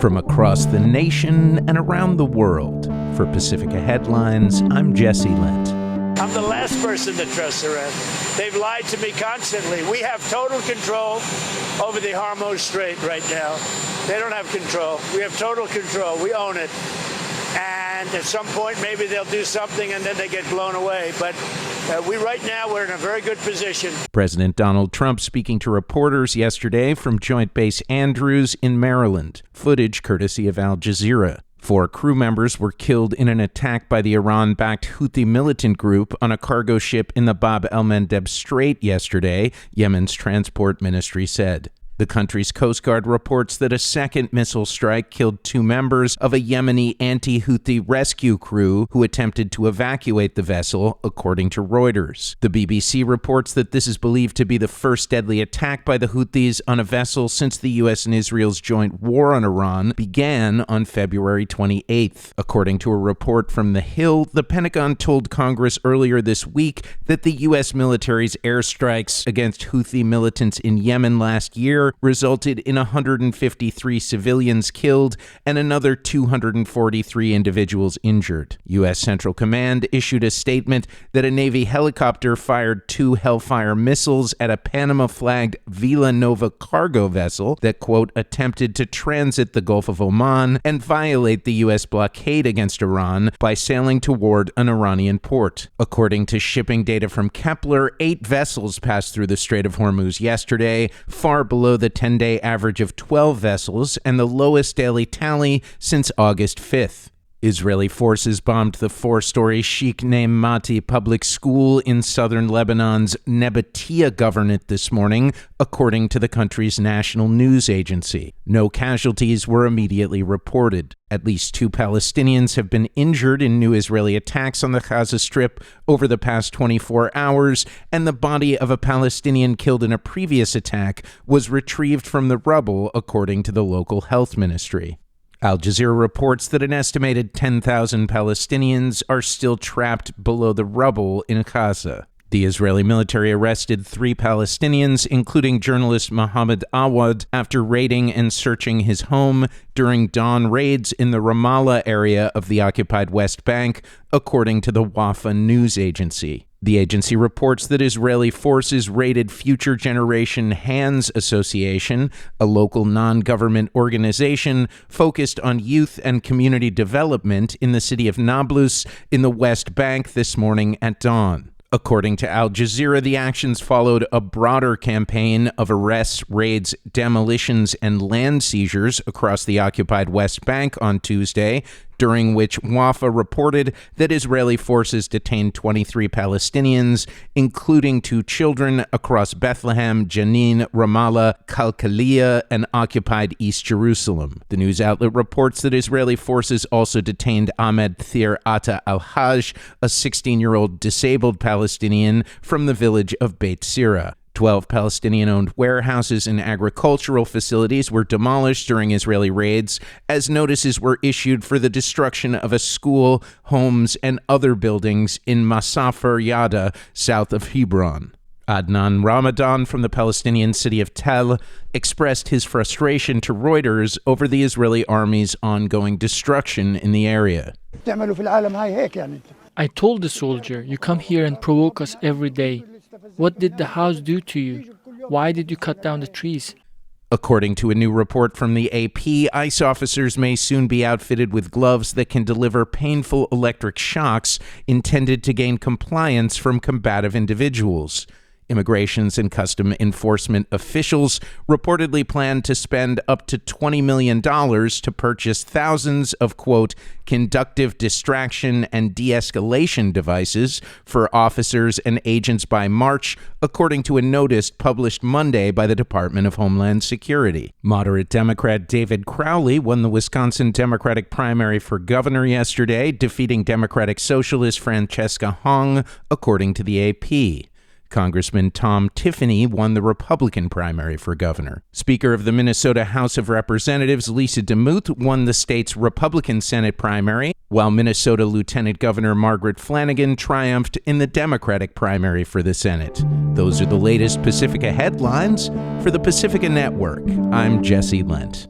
From across the nation and around the world, for Pacifica Headlines, I'm Jesse Lent. I'm the last person to trust Iran. They've lied to me constantly. We have total control over the Hormuz Strait right now. They don't have control. We have total control. We own it. And at some point, maybe they'll do something and then they get blown away. But right now, we're in a very good position. President Donald Trump speaking to reporters yesterday from Joint Base Andrews in Maryland. Footage courtesy of Al Jazeera. 4 crew members were killed in an attack by the Iran-backed Houthi militant group on a cargo ship in the Bab el-Mandeb Strait yesterday, Yemen's transport ministry said. The country's Coast Guard reports that a second missile strike killed 2 members of a Yemeni anti-Houthi rescue crew who attempted to evacuate the vessel, according to Reuters. The BBC reports that this is believed to be the first deadly attack by the Houthis on a vessel since the U.S. and Israel's joint war on Iran began on February 28th. According to a report from The Hill, the Pentagon told Congress earlier this week that the U.S. military's airstrikes against Houthi militants in Yemen last year resulted in 153 civilians killed and another 243 individuals injured. U.S. Central Command issued a statement that a Navy helicopter fired 2 Hellfire missiles at a Panama-flagged Vila Nova cargo vessel that, quote, attempted to transit the Gulf of Oman and violate the U.S. blockade against Iran by sailing toward an Iranian port. According to shipping data from Kepler, 8 vessels passed through the Strait of Hormuz yesterday, far below the 10-day average of 12 vessels and the lowest daily tally since August 5th. Israeli forces bombed the 4-story Sheikh Ne'mati public school in southern Lebanon's Nebatia governorate this morning, according to the country's national news agency. No casualties were immediately reported. At least 2 Palestinians have been injured in new Israeli attacks on the Gaza Strip over the past 24 hours, and the body of a Palestinian killed in a previous attack was retrieved from the rubble, according to the local health ministry. Al Jazeera reports that an estimated 10,000 Palestinians are still trapped below the rubble in Gaza. The Israeli military arrested 3 Palestinians, including journalist Mohammed Awad, after raiding and searching his home during dawn raids in the Ramallah area of the occupied West Bank, according to the Wafa news agency. The agency reports that Israeli forces raided Future Generation Hands Association, a local non-government organization focused on youth and community development in the city of Nablus in the West Bank this morning at dawn. According to Al Jazeera, the actions followed a broader campaign of arrests, raids, demolitions, and land seizures across the occupied West Bank on Tuesday, during which Wafa reported that Israeli forces detained 23 Palestinians, including 2 children, across Bethlehem, Jenin, Ramallah, Kalkalia, and occupied East Jerusalem. The news outlet reports that Israeli forces also detained Ahmed Thir Atta al-Hajj, a 16-year-old disabled Palestinian from the village of Beit Sira. 12 Palestinian-owned warehouses and agricultural facilities were demolished during Israeli raids, as notices were issued for the destruction of a school, homes, and other buildings in Masafer Yada, south of Hebron. Adnan Ramadan from the Palestinian city of Tel expressed his frustration to Reuters over the Israeli army's ongoing destruction in the area. I told the soldier, you come here and provoke us every day. What did the house do to you? Why did you cut down the trees? According to a new report from the AP, ICE officers may soon be outfitted with gloves that can deliver painful electric shocks intended to gain compliance from combative individuals. Immigrations and Custom Enforcement officials reportedly plan to spend up to $20 million to purchase thousands of, quote, conductive distraction and de-escalation devices for officers and agents by March, according to a notice published Monday by the Department of Homeland Security. Moderate Democrat David Crowley won the Wisconsin Democratic primary for governor yesterday, defeating Democratic Socialist Francesca Hong, according to the AP. Congressman Tom Tiffany won the Republican primary for governor. Speaker of the Minnesota House of Representatives Lisa DeMuth won the state's Republican Senate primary, while Minnesota Lieutenant Governor Margaret Flanagan triumphed in the Democratic primary for the Senate. Those are the latest Pacifica headlines for the Pacifica Network. I'm Jesse Lent.